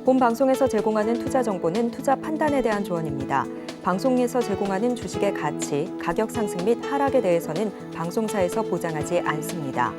본 방송에서 제공하는 투자 정보는 투자 판단에 대한 조언입니다. 방송에서 제공하는 주식의 가치, 가격 상승 및 하락에 대해서는 방송사에서 보장하지 않습니다.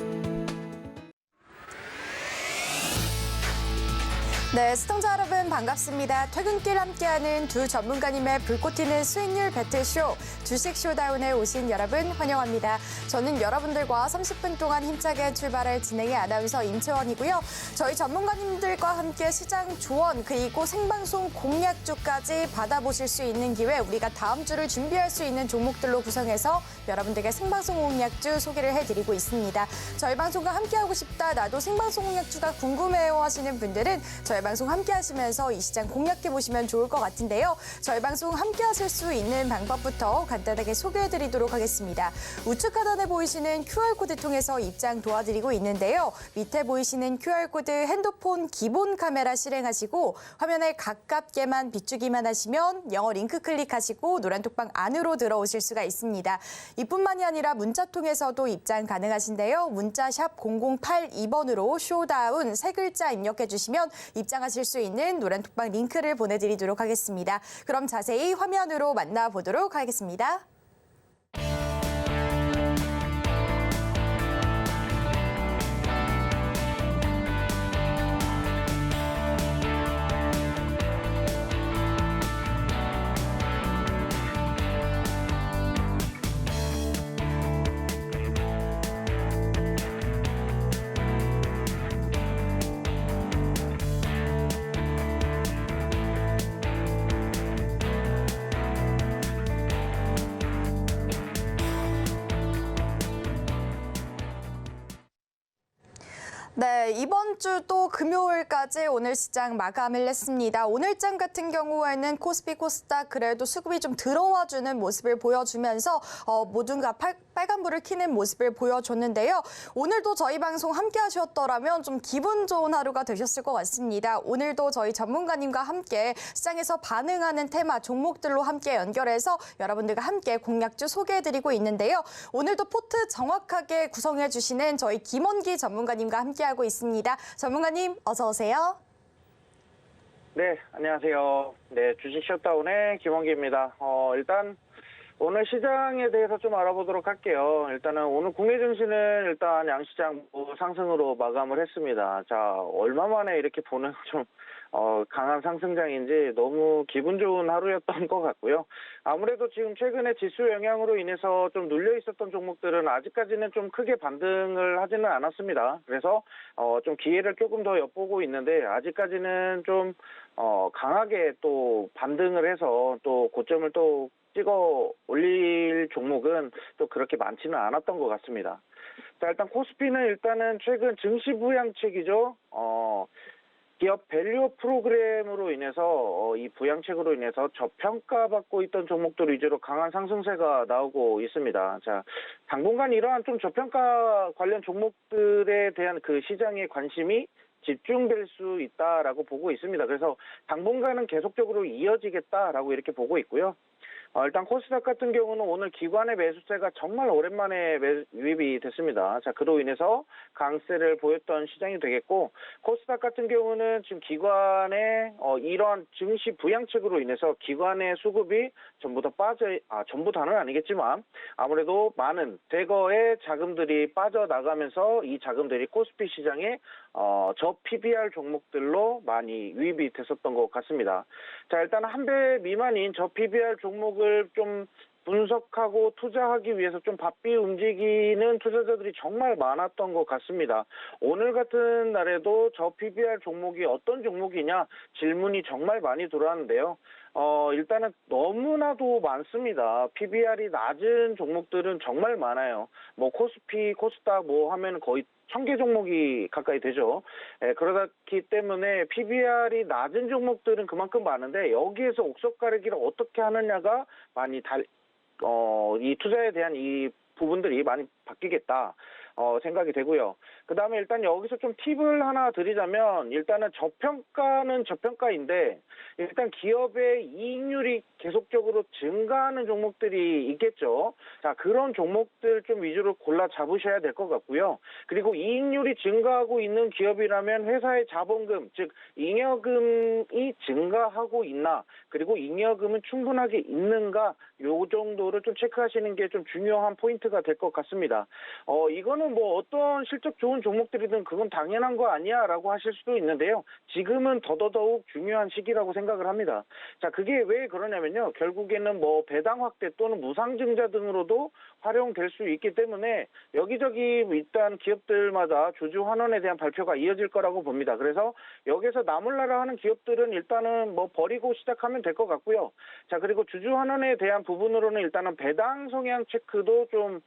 네, 시청자 여러분 반갑습니다. 퇴근길 함께하는 두 전문가님의 불꽃 튀는 수익률 배틀쇼 주식 쇼다운에 오신 여러분 환영합니다. 저는 여러분들과 30분 동안 힘차게 출발할 진행의 아나운서 임채원이고요. 저희 전문가님들과 함께 시장 조언 그리고 생방송 공략주까지 받아보실 수 있는 기회, 우리가 다음 주를 준비할 수 있는 종목들로 구성해서 여러분들께 생방송 공략주 소개를 해드리고 있습니다. 저희 방송과 함께하고 싶다, 나도 생방송 공략주가 궁금해요 하시는 분들은 저희 방송 함께 하시면서 이 시장 공략해 보시면 좋을 것 같은데요. 저희 방송 함께 하실 수 있는 방법부터 간단하게 소개해 드리도록 하겠습니다. 우측 하단에 보이시는 QR코드 통해서 입장 도와드리고 있는데요. 밑에 보이시는 QR코드 핸드폰 기본 카메라 실행하시고 화면에 가깝게만 비추기만 하시면 영어 링크 클릭하시고 노란 톡방 안으로 들어오실 수가 있습니다. 이뿐만이 아니라 문자 통해서도 입장 가능하신데요. 문자 샵 0082번으로 쇼다운 세 글자 입력해 주시면 입장하실 수 있는 노란 톡방 링크를 보내드리도록 하겠습니다. 그럼 자세히 화면으로 만나보도록 하겠습니다. 네, 이번 주 또 금요일까지 오늘 시장 마감을 했습니다. 오늘장 같은 경우에는 코스피, 코스닥 그래도 수급이 좀 들어와주는 모습을 보여주면서 모두가 빨간불을 켜는 모습을 보여줬는데요. 오늘도 저희 방송 함께 하셨더라면 좀 기분 좋은 하루가 되셨을 것 같습니다. 오늘도 저희 전문가님과 함께 시장에서 반응하는 테마 종목들로 함께 연결해서 여러분들과 함께 공략주 소개해드리고 있는데요. 오늘도 포트 정확하게 구성해 주시는 저희 김원기 전문가님과 함께하고 있습니다. 전문가님 어서 오세요. 네, 안녕하세요. 네, 주식 셧다운의 김원기입니다. 일단 오늘 시장에 대해서 좀 알아보도록 할게요. 일단은 오늘 국내 증시는 일단 양시장 상승으로 마감을 했습니다. 자, 얼마 만에 이렇게 보는 좀 강한 상승장인지 너무 기분 좋은 하루였던 것 같고요. 아무래도 지금 최근에 지수 영향으로 인해서 좀 눌려 있었던 종목들은 아직까지는 좀 크게 반등을 하지는 않았습니다. 그래서 좀 기회를 조금 더 엿보고 있는데 아직까지는 좀 강하게 또 반등을 해서 또 고점을 또 찍어 올릴 종목은 또 그렇게 많지는 않았던 것 같습니다. 자, 일단 코스피는 일단은 최근 증시 부양책이죠. 기업 밸류 프로그램으로 인해서 이 부양책으로 인해서 저평가받고 있던 종목들 위주로 강한 상승세가 나오고 있습니다. 자, 당분간 이러한 좀 저평가 관련 종목들에 대한 그 시장의 관심이 집중될 수 있다라고 보고 있습니다. 그래서 당분간은 계속적으로 이어지겠다라고 이렇게 보고 있고요. 일단 코스닥 같은 경우는 오늘 기관의 매수세가 정말 오랜만에 유입이 됐습니다. 자, 그로 인해서 강세를 보였던 시장이 되겠고, 코스닥 같은 경우는 지금 기관의 이러한 증시 부양책으로 인해서 기관의 수급이 전부 전부 다는 아니겠지만 아무래도 많은 대거의 자금들이 빠져나가면서 이 자금들이 코스피 시장에 저 PBR 종목들로 많이 유입이 됐었던 것 같습니다. 자, 일단 한 배 미만인 저 PBR 종목을 좀 분석하고 투자하기 위해서 좀 바삐 움직이는 투자자들이 정말 많았던 것 같습니다. 오늘 같은 날에도 저 PBR 종목이 어떤 종목이냐 질문이 정말 많이 들어왔는데요. 일단은 너무나도 많습니다. PBR이 낮은 종목들은 정말 많아요. 뭐 코스피, 코스닥 뭐 하면 거의 1000개 종목이 가까이 되죠. 그러기 때문에 PBR이 낮은 종목들은 그만큼 많은데 여기에서 옥석 가르기를 어떻게 하느냐가 많이 이 투자에 대한 이 부분들이 많이 바뀌겠다. 생각이 되고요. 그다음에 일단 여기서 좀 팁을 하나 드리자면 일단은 저평가는 저평가인데 일단 기업의 이익률이 계속적으로 증가하는 종목들이 있겠죠. 자, 그런 종목들 좀 위주로 골라 잡으셔야 될 것 같고요. 그리고 이익률이 증가하고 있는 기업이라면 회사의 자본금, 즉 잉여금이 증가하고 있나, 그리고 잉여금은 충분하게 있는가, 요 정도를 좀 체크하시는 게 좀 중요한 포인트가 될 것 같습니다. 이거는 뭐 어떤 실적 좋은 종목들이든 그건 당연한 거 아니야 라고 하실 수도 있는데요. 지금은 더더욱 중요한 시기라고 생각을 합니다. 자, 그게 왜 그러냐면요. 결국에는 뭐 배당 확대 또는 무상증자 등으로도 활용될 수 있기 때문에 여기저기 일단 기업들마다 주주 환원에 대한 발표가 이어질 거라고 봅니다. 그래서 여기서 나몰라라 하는 기업들은 일단은 뭐 버리고 시작하면 될 것 같고요. 자, 그리고 주주 환원에 대한 부분으로는 일단은 배당 성향 체크도 좀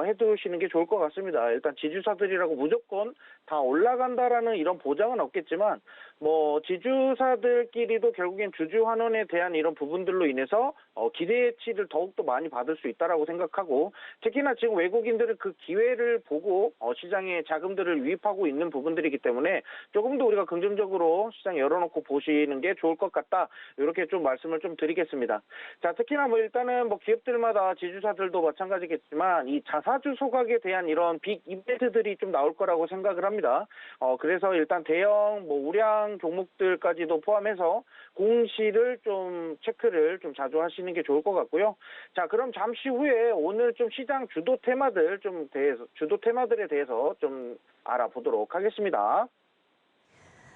해두시는 게 좋을 것 같습니다. 일단 지주사들이라고 무조건 다 올라간다라는 이런 보장은 없겠지만 뭐 지주사들끼리도 결국엔 주주 환원에 대한 이런 부분들로 인해서 기대치를 더욱더 많이 받을 수 있다라고 생각하고 특히나 지금 외국인들은 그 기회를 보고 시장에 자금들을 유입하고 있는 부분들이기 때문에 조금 더 우리가 긍정적으로 시장 열어놓고 보시는 게 좋을 것 같다. 이렇게 좀 말씀을 좀 드리겠습니다. 자, 특히나 뭐 일단은 뭐 기업들마다 지주사들도 마찬가지겠지만 이 자사주 소각에 대한 이런 빅 이벤트들이 좀 나올 거라고 생각을 합니다. 그래서 일단 대형 뭐 우량 종목들까지도 포함해서 공시를 좀 체크를 좀 자주 하시는 게 좋을 것 같고요. 자, 그럼 잠시 후에 오늘 좀 시장 주도 테마들에 대해서 좀 알아보도록 하겠습니다.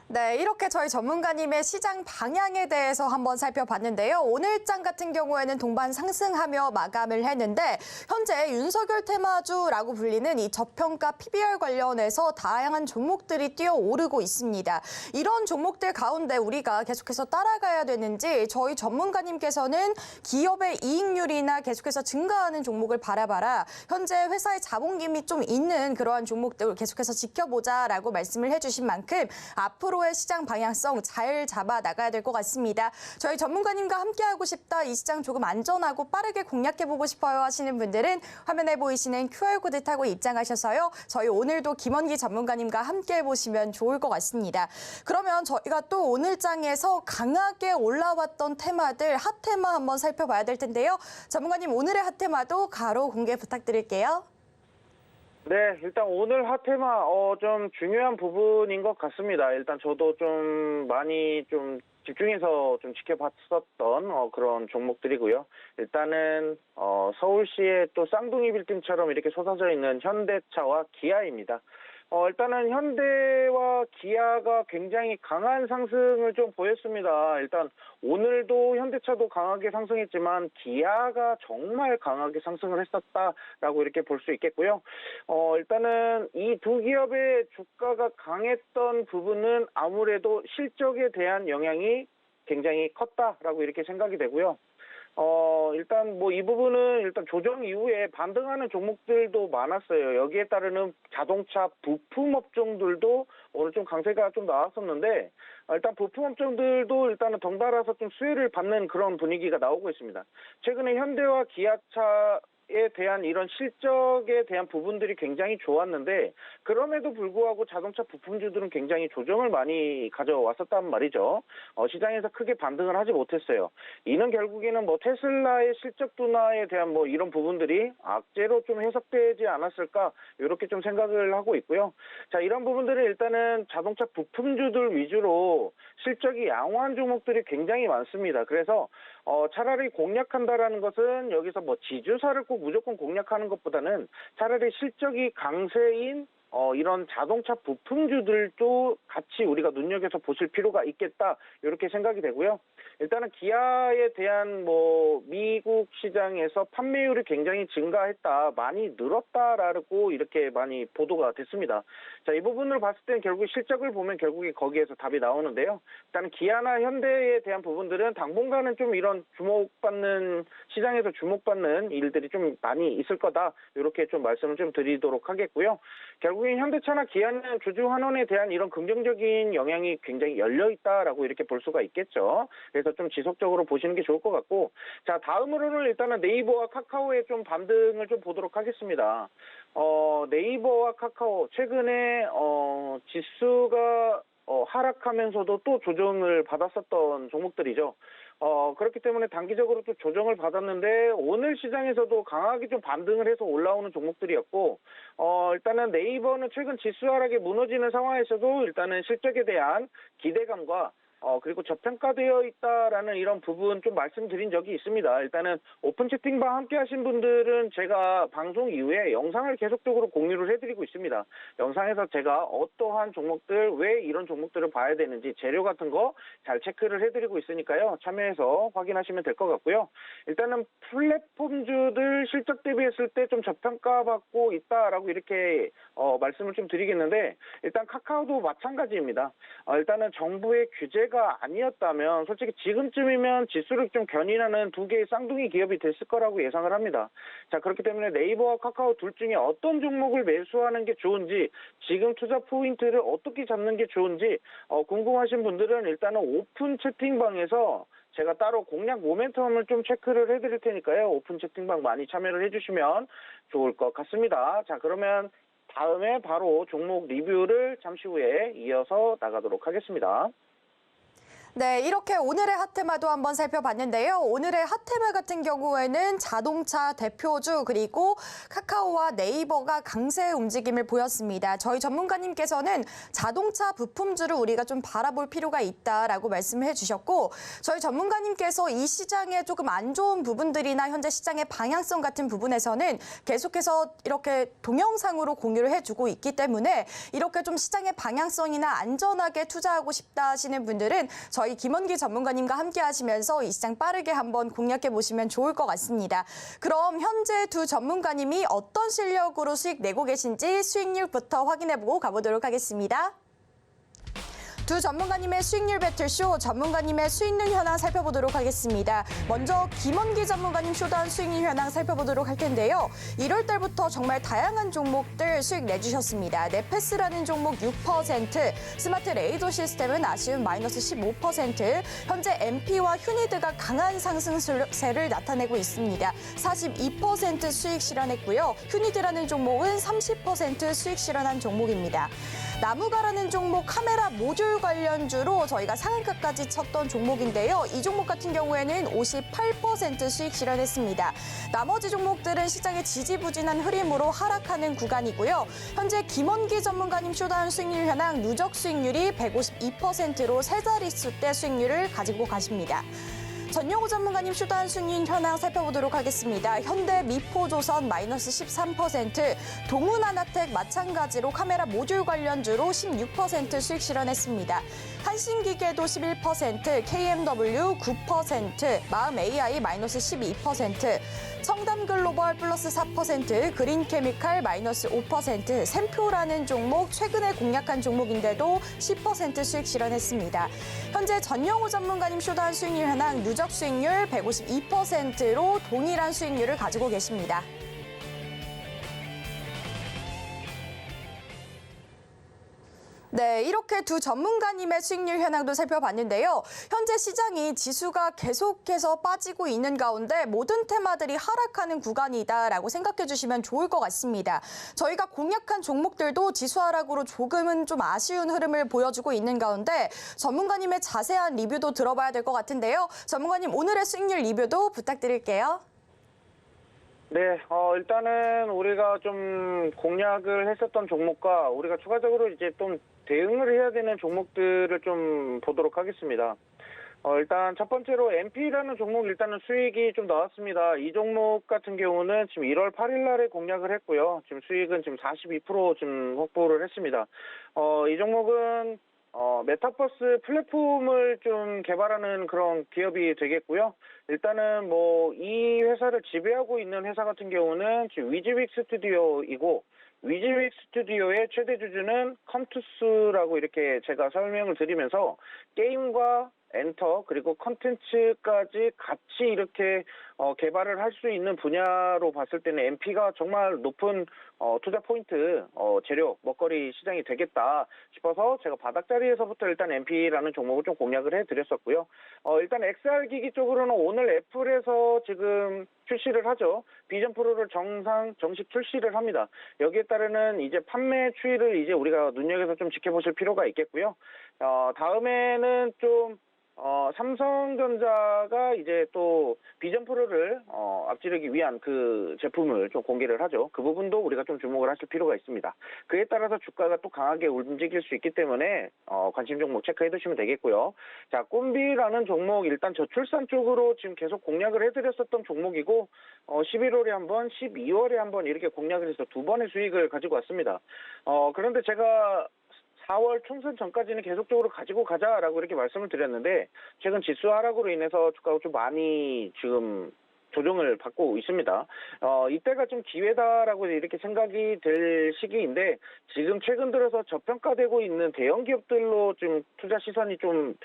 네, 이렇게 저희 전문가님의 시장 방향에 대해서 한번 살펴봤는데요. 오늘장 같은 경우에는 동반 상승하며 마감을 했는데 현재 윤석열 테마주라고 불리는 이 저평가 PBR 관련해서 다양한 종목들이 뛰어오르고 있습니다. 이런 종목들 가운데 우리가 계속해서 따라가야 되는지 저희 전문가님께서는 기업의 이익률이나 계속해서 증가하는 종목을 바라봐라. 현재 회사의 자본금이 좀 있는 그러한 종목들을 계속해서 지켜보자라고 말씀을 해주신 만큼 앞으로의 시장 방향성 잘 잡아 나가야 될 것 같습니다. 저희 전문가님과 함께하고 싶다, 이 시장 조금 안전하고 빠르게 공략해보고 싶어요 하시는 분들은 화면에 보이시는 QR코드 타고 입장하셔서요. 저희 오늘도 김원기 전문가님과 함께해보시면 좋을 것 같습니다. 그러면 저희가 또 오늘장에서 강하게 올라왔던 테마들, 핫테마 한번 살펴봐야 될 텐데요. 전문가님, 오늘의 핫테마도 가로 공개 부탁드릴게요. 네, 일단 오늘 핫테마 좀 중요한 부분인 것 같습니다. 일단 저도 좀 많이 좀 집중해서 좀 지켜봤었던 그런 종목들이고요. 일단은 서울시의 또 쌍둥이 빌딩처럼 이렇게 솟아져 있는 현대차와 기아입니다. 일단은 현대와 기아가 굉장히 강한 상승을 좀 보였습니다. 일단 오늘도 현대차도 강하게 상승했지만 기아가 정말 강하게 상승을 했었다라고 이렇게 볼 수 있겠고요. 일단은 이 두 기업의 주가가 강했던 부분은 아무래도 실적에 대한 영향이 굉장히 컸다라고 이렇게 생각이 되고요. 일단 뭐 이 부분은 일단 조정 이후에 반등하는 종목들도 많았어요. 여기에 따르는 자동차 부품 업종들도 오늘 좀 강세가 좀 나왔었는데 일단 부품 업종들도 일단은 덩달아서 좀 수혜를 받는 그런 분위기가 나오고 있습니다. 최근에 현대와 기아차에 대한 이런 실적에 대한 부분들이 굉장히 좋았는데 그럼에도 불구하고 자동차 부품주들은 굉장히 조정을 많이 가져왔었단 말이죠. 시장에서 크게 반등을 하지 못했어요. 이는 결국에는 뭐 테슬라의 실적 둔화에 대한 뭐 이런 부분들이 악재로 좀 해석되지 않았을까 이렇게 좀 생각을 하고 있고요. 자, 이런 부분들은 일단은 자동차 부품주들 위주로 실적이 양호한 종목들이 굉장히 많습니다. 그래서 차라리 공략한다라는 것은 여기서 뭐 지주사를 꼭 무조건 공략하는 것보다는 차라리 실적이 강세인 이런 자동차 부품주들도 같이 우리가 눈여겨서 보실 필요가 있겠다 이렇게 생각이 되고요. 일단은 기아에 대한 뭐 미국 시장에서 판매율이 굉장히 증가했다, 많이 늘었다라고 이렇게 많이 보도가 됐습니다. 자, 이 부분을 봤을 때는 결국 실적을 보면 결국에 거기에서 답이 나오는데요. 일단 기아나 현대에 대한 부분들은 당분간은 좀 이런 주목받는 시장에서 주목받는 일들이 좀 많이 있을 거다 이렇게 좀 말씀을 좀 드리도록 하겠고요. 결국 결국엔 현대차나 기아는 주주 환원에 대한 이런 긍정적인 영향이 굉장히 열려 있다라고 이렇게 볼 수가 있겠죠. 그래서 좀 지속적으로 보시는 게 좋을 것 같고, 자, 다음으로는 일단은 네이버와 카카오의 좀 반등을 좀 보도록 하겠습니다. 네이버와 카카오 최근에 지수가 하락하면서도 또 조정을 받았었던 종목들이죠. 그렇기 때문에 단기적으로 또 조정을 받았는데 오늘 시장에서도 강하게 좀 반등을 해서 올라오는 종목들이었고, 일단은 네이버는 최근 지수 하락이 무너지는 상황에서도 일단은 실적에 대한 기대감과 그리고 저평가되어 있다라는 이런 부분 좀 말씀드린 적이 있습니다. 일단은 오픈 채팅방 함께 하신 분들은 제가 방송 이후에 영상을 계속적으로 공유를 해드리고 있습니다. 영상에서 제가 어떠한 종목들, 왜 이런 종목들을 봐야 되는지 재료 같은 거 잘 체크를 해드리고 있으니까요. 참여해서 확인하시면 될 것 같고요. 일단은 플랫폼주들 실적 대비했을 때 좀 저평가받고 있다라고 이렇게 말씀을 좀 드리겠는데, 일단 카카오도 마찬가지입니다. 일단은 정부의 규제가 아니었다면 솔직히 지금쯤이면 지수를 좀 견인하는 두 개의 쌍둥이 기업이 됐을 거라고 예상을 합니다. 자, 그렇기 때문에 네이버와 카카오 둘 중에 어떤 종목을 매수하는 게 좋은지, 지금 투자 포인트를 어떻게 잡는 게 좋은지 궁금하신 분들은 일단은 오픈 채팅방에서 제가 따로 공략 모멘텀을 좀 체크를 해드릴 테니까요. 오픈 채팅방 많이 참여를 해주시면 좋을 것 같습니다. 자, 그러면 다음에 바로 종목 리뷰를 잠시 후에 이어서 나가도록 하겠습니다. 네, 이렇게 오늘의 핫테마도 한번 살펴봤는데요. 오늘의 핫테마 같은 경우에는 자동차 대표주 그리고 카카오와 네이버가 강세 움직임을 보였습니다. 저희 전문가님께서는 자동차 부품주를 우리가 좀 바라볼 필요가 있다라고 말씀을 해주셨고, 저희 전문가님께서 이 시장에 조금 안 좋은 부분들이나 현재 시장의 방향성 같은 부분에서는 계속해서 이렇게 동영상으로 공유를 해주고 있기 때문에 이렇게 좀 시장의 방향성이나 안전하게 투자하고 싶다 하시는 분들은 저희 김원기 전문가님과 함께 하시면서 이 시장 빠르게 한번 공략해 보시면 좋을 것 같습니다. 그럼 현재 두 전문가님이 어떤 실력으로 수익 내고 계신지 수익률부터 확인해 보고 가보도록 하겠습니다. 두 전문가님의 수익률 배틀쇼, 전문가님의 수익률 현황 살펴보도록 하겠습니다. 먼저 김원기 전문가님 쇼다운 수익률 현황 살펴보도록 할 텐데요. 1월 달부터 정말 다양한 종목들 수익 내주셨습니다. 네페스라는 종목 6%, 스마트 레이더 시스템은 아쉬운 마이너스 15%, 현재 MP와 휴니드가 강한 상승세를 나타내고 있습니다. 42% 수익 실현했고요. 휴니드라는 종목은 30% 수익 실현한 종목입니다. 나무가라는 종목 카메라 모듈 관련주로 저희가 상한가까지 쳤던 종목인데요. 이 종목 같은 경우에는 58% 수익 실현했습니다. 나머지 종목들은 시장의 지지부진한 흐름으로 하락하는 구간이고요. 현재 김원기 전문가님 쇼다운 수익률 현황 누적 수익률이 152%로 세 자릿수대 수익률을 가지고 가십니다. 전용호 전문가님 쇼다운 수익률 현황 살펴보도록 하겠습니다. 현대 미포조선 마이너스 13%, 동훈하나텍 마찬가지로 카메라 모듈 관련주로 16% 수익 실현했습니다. 한신기계도 11%, KMW 9%, 마음 AI 마이너스 12%, 청담글로벌 플러스 4%, 그린케미칼 마이너스 5%, 샘표라는 종목 최근에 공략한 종목인데도 10% 수익 실현했습니다. 현재 전영호 전문가님 쇼다운 수익률 현황 누적 수익률 152%로 동일한 수익률을 가지고 계십니다. 네, 이렇게 두 전문가님의 수익률 현황도 살펴봤는데요. 현재 시장이 지수가 계속해서 빠지고 있는 가운데 모든 테마들이 하락하는 구간이다라고 생각해 주시면 좋을 것 같습니다. 저희가 공략한 종목들도 지수 하락으로 조금은 좀 아쉬운 흐름을 보여주고 있는 가운데 전문가님의 자세한 리뷰도 들어봐야 될 것 같은데요. 전문가님 오늘의 수익률 리뷰도 부탁드릴게요. 네, 일단은 우리가 좀 공략을 했었던 종목과 우리가 추가적으로 이제 좀 대응을 해야 되는 종목들을 좀 보도록 하겠습니다. 일단 첫 번째로 MP라는 종목 일단은 수익이 좀 나왔습니다. 이 종목 같은 경우는 지금 1월 8일 날에 공략을 했고요. 지금 수익은 지금 42% 지금 확보를 했습니다. 이 종목은 메타버스 플랫폼을 좀 개발하는 그런 기업이 되겠고요. 일단은 뭐 이 회사를 지배하고 있는 회사 같은 경우는 지금 위즈윅 스튜디오이고, 위즈윅 스튜디오의 최대 주주는 컴투스라고 이렇게 제가 설명을 드리면서 게임과 엔터 그리고 컨텐츠까지 같이 이렇게 개발을 할 수 있는 분야로 봤을 때는 MP가 정말 높은 투자 포인트, 재료, 먹거리 시장이 되겠다 싶어서 제가 바닥자리에서부터 일단 MP라는 종목을 좀 공략을 해드렸었고요. 일단 XR 기기 쪽으로는 오늘 애플에서 지금 출시를 하죠. 비전 프로를 정식 출시를 합니다. 여기에 따르는 이제 판매 추이를 이제 우리가 눈여겨서 좀 지켜보실 필요가 있겠고요. 다음에는 좀 삼성전자가 이제 또 비전 프로를 앞지르기 위한 그 제품을 좀 공개를 하죠. 그 부분도 우리가 좀 주목을 하실 필요가 있습니다. 그에 따라서 주가가 또 강하게 움직일 수 있기 때문에 관심 종목 체크해 두시면 되겠고요. 자, 꼼비라는 종목 일단 저출산 쪽으로 지금 계속 공략을 해드렸었던 종목이고 11월에 한 번, 12월에 한 번 이렇게 공략을 해서 두 번의 수익을 가지고 왔습니다. 그런데 제가 4월 총선 전까지는 계속적으로 가지고 가자라고 이렇게 말씀을 드렸는데 최근 지수 하락으로 인해서 주가가 좀 많이 지금 조정을 받고 있습니다. 이때가 좀 기회다라고 이렇게 생각이 될 시기인데 지금 최근 들어서 저평가되고 있는 대형 기업들로 좀 투자 시선이 좀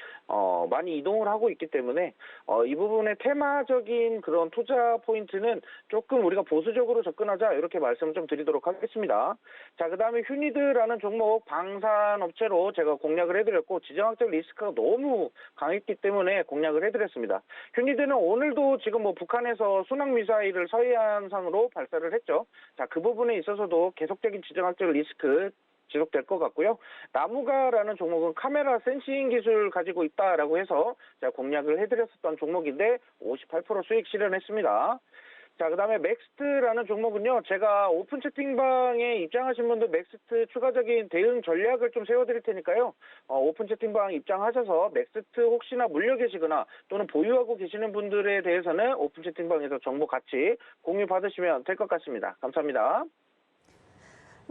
많이 이동을 하고 있기 때문에 이 부분의 테마적인 그런 투자 포인트는 조금 우리가 보수적으로 접근하자 이렇게 말씀을 좀 드리도록 하겠습니다. 자, 그다음에 휴니드라는 종목 방산업체로 제가 공략을 해드렸고 지정학적 리스크가 너무 강했기 때문에 공략을 해드렸습니다. 휴니드는 오늘도 지금 뭐 북한에서 순항 미사일을 서해안상으로 발사를 했죠. 자, 그 부분에 있어서도 계속적인 지정학적 리스크 지속될 것 같고요. 나무가라는 종목은 카메라 센싱 기술 가지고 있다라고 해서 제가 공략을 해드렸었던 종목인데 58% 수익 실현했습니다. 자, 그 다음에 맥스트라는 종목은요, 제가 오픈 채팅방에 입장하신 분들 맥스트 추가적인 대응 전략을 좀 세워드릴 테니까요, 오픈 채팅방 입장하셔서 맥스트 혹시나 물려 계시거나 또는 보유하고 계시는 분들에 대해서는 오픈 채팅방에서 정보 같이 공유 받으시면 될 것 같습니다. 감사합니다.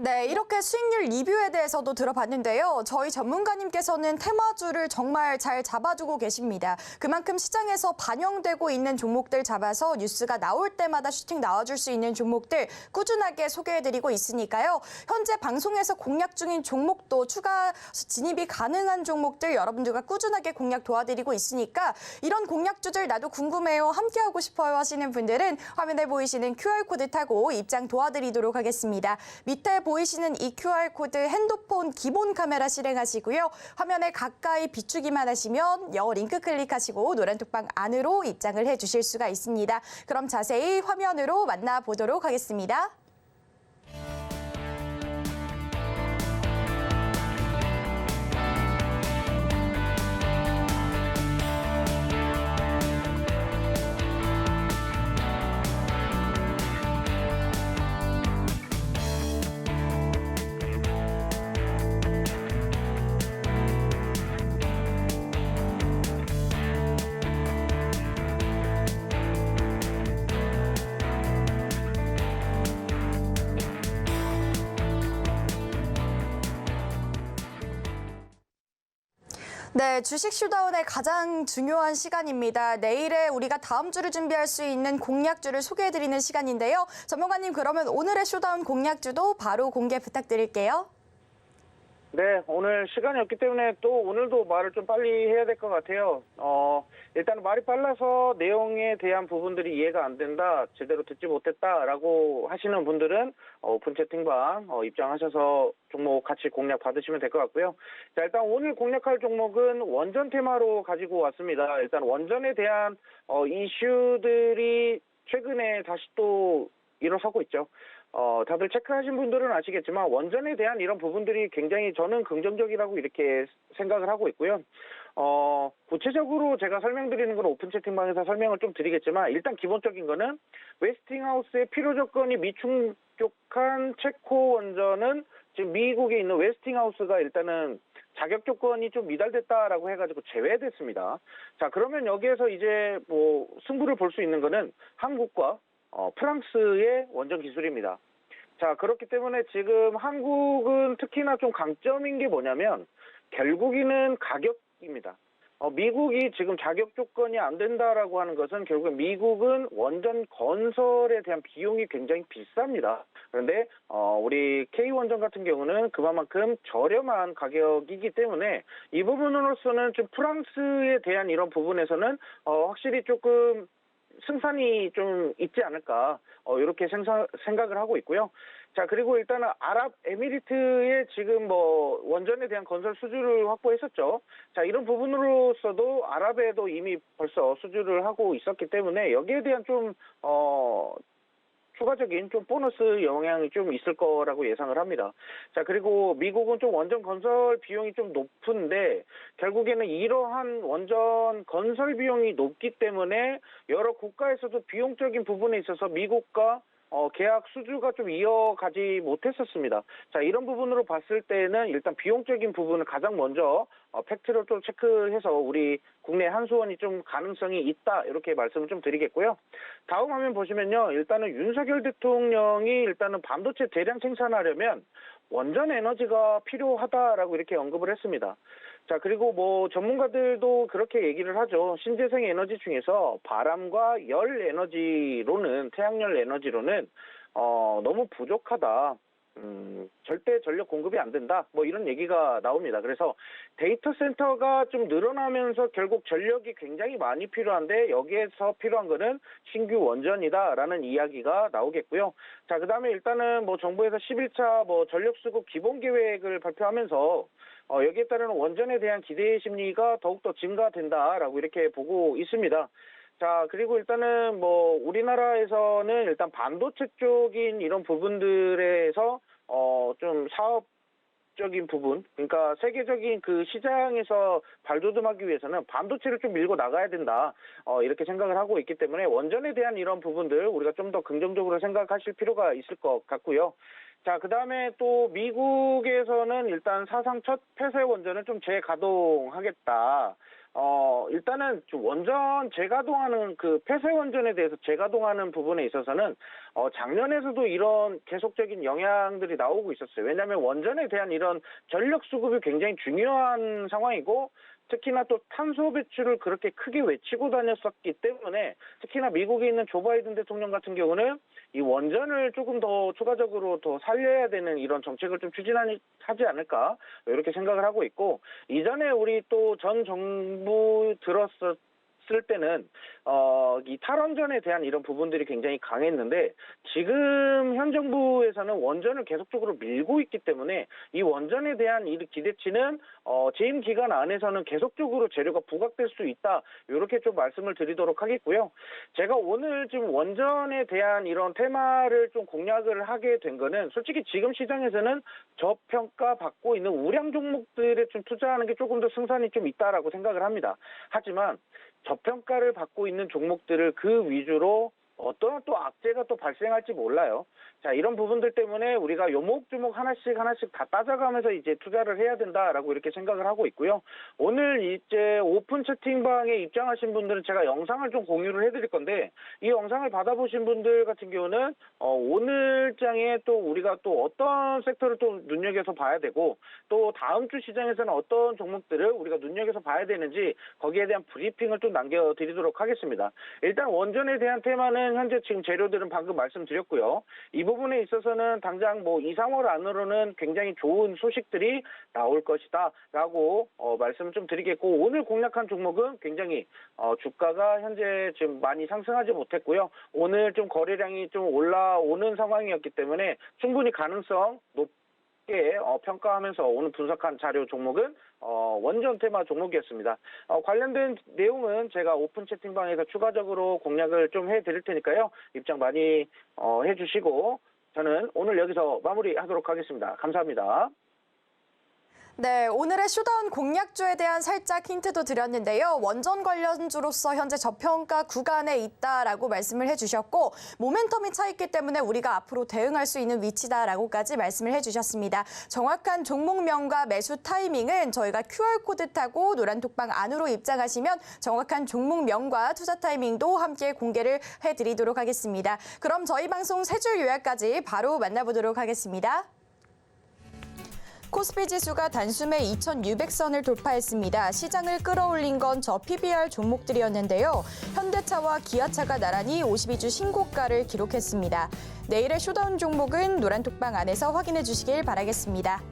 네, 이렇게 수익률 리뷰에 대해서도 들어봤는데요. 저희 전문가님께서는 테마주를 정말 잘 잡아주고 계십니다. 그만큼 시장에서 반영되고 있는 종목들 잡아서 뉴스가 나올 때마다 슈팅 나와줄 수 있는 종목들 꾸준하게 소개해드리고 있으니까요. 현재 방송에서 공략 중인 종목도 추가 진입이 가능한 종목들 여러분들과 꾸준하게 공략 도와드리고 있으니까 이런 공략주들 나도 궁금해요, 함께하고 싶어요 하시는 분들은 화면에 보이시는 QR코드 타고 입장 도와드리도록 하겠습니다. 밑에 보이시는 이 QR코드 핸드폰 기본 카메라 실행하시고요. 화면에 가까이 비추기만 하시면 영어 링크 클릭하시고 노란 톡방 안으로 입장을 해주실 수가 있습니다. 그럼 자세히 화면으로 만나보도록 하겠습니다. 네, 주식 쇼다운의 가장 중요한 시간입니다. 내일에 우리가 다음 주를 준비할 수 있는 공략주를 소개해드리는 시간인데요. 전문가님, 그러면 오늘의 쇼다운 공략주도 바로 공개 부탁드릴게요. 네, 오늘 시간이 없기 때문에 또 오늘도 말을 좀 빨리 해야 될 것 같아요. 일단 말이 빨라서 내용에 대한 부분들이 이해가 안 된다, 제대로 듣지 못했다라고 하시는 분들은 오픈 채팅방 입장하셔서 종목 같이 공략 받으시면 될 것 같고요. 자, 일단 오늘 공략할 종목은 원전 테마로 가지고 왔습니다. 일단 원전에 대한 이슈들이 최근에 다시 또 일어서고 있죠. 다들 체크하신 분들은 아시겠지만 원전에 대한 이런 부분들이 굉장히 저는 긍정적이라고 이렇게 생각을 하고 있고요. 구체적으로 제가 설명드리는 건 오픈 채팅방에서 설명을 좀 드리겠지만 일단 기본적인 거는 웨스팅하우스의 필요 조건이 미충족한 체코 원전은 지금 미국에 있는 웨스팅하우스가 일단은 자격 조건이 좀 미달됐다라고 해가지고 제외됐습니다. 자, 그러면 여기에서 이제 뭐 승부를 볼 수 있는 거는 한국과 프랑스의 원전 기술입니다. 자, 그렇기 때문에 지금 한국은 특히나 좀 강점인 게 뭐냐면 결국에는 가격입니다. 미국이 지금 자격 조건이 안 된다라고 하는 것은 결국 미국은 원전 건설에 대한 비용이 굉장히 비쌉니다. 그런데 우리 K원전 같은 경우는 그만큼 저렴한 가격이기 때문에 이 부분으로서는 좀 프랑스에 대한 이런 부분에서는 확실히 조금 승산이 좀 있지 않을까 이렇게 생각을 하고 있고요. 자, 그리고 일단은 아랍에미리트의 지금 뭐 원전에 대한 건설 수주를 확보했었죠. 자, 이런 부분으로서도 아랍에도 이미 벌써 수주를 하고 있었기 때문에 여기에 대한 좀 추가적인 좀 보너스 영향이 좀 있을 거라고 예상을 합니다. 자, 그리고 미국은 좀 원전 건설 비용이 좀 높은데 결국에는 이러한 원전 건설 비용이 높기 때문에 여러 국가에서도 비용적인 부분에 있어서 미국과 계약 수주가 좀 이어가지 못했었습니다. 자, 이런 부분으로 봤을 때는 일단 비용적인 부분을 가장 먼저 팩트를 좀 체크해서 우리 국내 한수원이 좀 가능성이 있다 이렇게 말씀을 좀 드리겠고요. 다음 화면 보시면요. 일단은 윤석열 대통령이 일단은 반도체 대량 생산하려면 원전 에너지가 필요하다라고 이렇게 언급을 했습니다. 자, 그리고 뭐 전문가들도 그렇게 얘기를 하죠. 신재생 에너지 중에서 바람과 열 에너지로는, 태양열 에너지로는 너무 부족하다. 절대 전력 공급이 안 된다. 뭐 이런 얘기가 나옵니다. 그래서 데이터 센터가 좀 늘어나면서 결국 전력이 굉장히 많이 필요한데 여기에서 필요한 거는 신규 원전이다라는 이야기가 나오겠고요. 자, 그다음에 일단은 뭐 정부에서 11차 뭐 전력 수급 기본 계획을 발표하면서 여기에 따르는 원전에 대한 기대 심리가 더욱더 증가된다라고 이렇게 보고 있습니다. 자, 그리고 일단은 뭐 우리나라에서는 일단 반도체 쪽인 이런 부분들에서 좀 사업적인 부분, 그러니까 세계적인 그 시장에서 발돋움하기 위해서는 반도체를 좀 밀고 나가야 된다. 이렇게 생각을 하고 있기 때문에 원전에 대한 이런 부분들 우리가 좀 더 긍정적으로 생각하실 필요가 있을 것 같고요. 자, 그 다음에 또 미국에서는 일단 사상 첫 폐쇄 원전을 좀 재가동하겠다. 일단은 좀 원전 재가동하는 그 폐쇄 원전에 대해서 재가동하는 부분에 있어서는 작년에서도 이런 계속적인 영향들이 나오고 있었어요. 왜냐하면 원전에 대한 이런 전력 수급이 굉장히 중요한 상황이고 특히나 또 탄소 배출을 그렇게 크게 외치고 다녔었기 때문에 특히나 미국에 있는 조 바이든 대통령 같은 경우는 이 원전을 조금 더 추가적으로 더 살려야 되는 이런 정책을 좀 추진하지 않을까 이렇게 생각을 하고 있고 이전에 우리 또 전 정부 들었을 때는 이 탈원전에 대한 이런 부분들이 굉장히 강했는데 지금 현 정부에서는 원전을 계속적으로 밀고 있기 때문에 이 원전에 대한 이 기대치는 재임 기간 안에서는 계속적으로 재료가 부각될 수 있다 이렇게 좀 말씀을 드리도록 하겠고요. 제가 오늘 지금 원전에 대한 이런 테마를 좀 공략을 하게 된 거는 솔직히 지금 시장에서는 저평가 받고 있는 우량 종목들에 좀 투자하는 게 조금 더 승산이 좀 있다라고 생각을 합니다. 하지만 저평가를 받고 있는 종목들을 그 위주로 어떤 또 악재가 또 발생할지 몰라요. 자, 이런 부분들 때문에 우리가 요목조목 하나씩 다 따져가면서 이제 투자를 해야 된다라고 이렇게 생각을 하고 있고요. 오늘 이제 오픈 채팅방에 입장하신 분들은 제가 영상을 좀 공유를 해드릴 건데 이 영상을 받아보신 분들 같은 경우는 오늘 장에 또 우리가 또 어떤 섹터를 또 눈여겨서 봐야 되고 또 다음 주 시장에서는 어떤 종목들을 우리가 눈여겨서 봐야 되는지 거기에 대한 브리핑을 좀 남겨드리도록 하겠습니다. 일단 원전에 대한 테마는 현재 지금 재료들은 방금 말씀드렸고요. 이 부분에 있어서는 당장 뭐 2, 3월 안으로는 굉장히 좋은 소식들이 나올 것이다 라고 말씀을 좀 드리겠고 오늘 공략한 종목은 굉장히 주가가 현재 지금 많이 상승하지 못했고요. 오늘 좀 거래량이 좀 올라오는 상황이었기 때문에 충분히 가능성 높게 평가하면서 오늘 분석한 자료 종목은 원전 테마 종목이었습니다. 관련된 내용은 제가 오픈 채팅방에서 추가적으로 공략을 좀 해드릴 테니까요. 입장 많이 해주시고 저는 오늘 여기서 마무리하도록 하겠습니다. 감사합니다. 네, 오늘의 쇼다운 공략주에 대한 살짝 힌트도 드렸는데요. 원전 관련주로서 현재 저평가 구간에 있다라고 말씀을 해주셨고 모멘텀이 차 있기 때문에 우리가 앞으로 대응할 수 있는 위치다라고까지 말씀을 해주셨습니다. 정확한 종목명과 매수 타이밍은 저희가 QR코드 타고 노란톡방 안으로 입장하시면 정확한 종목명과 투자 타이밍도 함께 공개를 해드리도록 하겠습니다. 그럼 저희 방송 세 줄 요약까지 바로 만나보도록 하겠습니다. 코스피 지수가 단숨에 2,600선을 돌파했습니다. 시장을 끌어올린 건 저 PBR 종목들이었는데요. 현대차와 기아차가 나란히 52주 신고가를 기록했습니다. 내일의 쇼다운 종목은 노란톡방 안에서 확인해 주시길 바라겠습니다.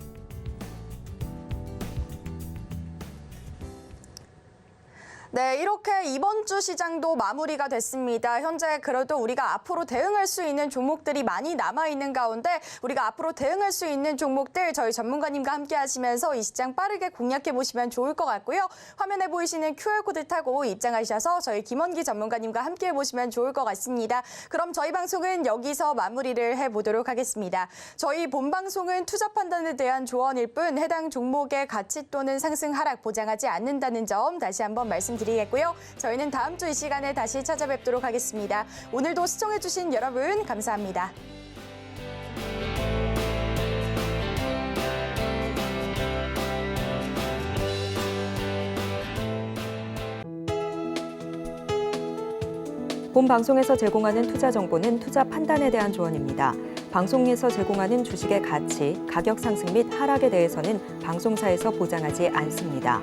네, 이렇게 이번 주 시장도 마무리가 됐습니다. 현재 그래도 우리가 앞으로 대응할 수 있는 종목들이 많이 남아있는 가운데 우리가 앞으로 대응할 수 있는 종목들 저희 전문가님과 함께 하시면서 이 시장 빠르게 공략해 보시면 좋을 것 같고요. 화면에 보이시는 QR코드 타고 입장하셔서 저희 김원기 전문가님과 함께 해보시면 좋을 것 같습니다. 그럼 저희 방송은 여기서 마무리를 해보도록 하겠습니다. 저희 본 방송은 투자 판단에 대한 조언일 뿐 해당 종목의 가치 또는 상승 하락 보장하지 않는다는 점 다시 한번 말씀드리겠고요. 저희는 다음 주 이 시간에 다시 찾아뵙도록 하겠습니다. 오늘도 시청해주신 여러분 감사합니다. 본 방송에서 제공하는 투자 정보는 투자 판단에 대한 조언입니다. 방송에서 제공하는 주식의 가치, 가격 상승 및 하락에 대해서는 방송사에서 보장하지 않습니다.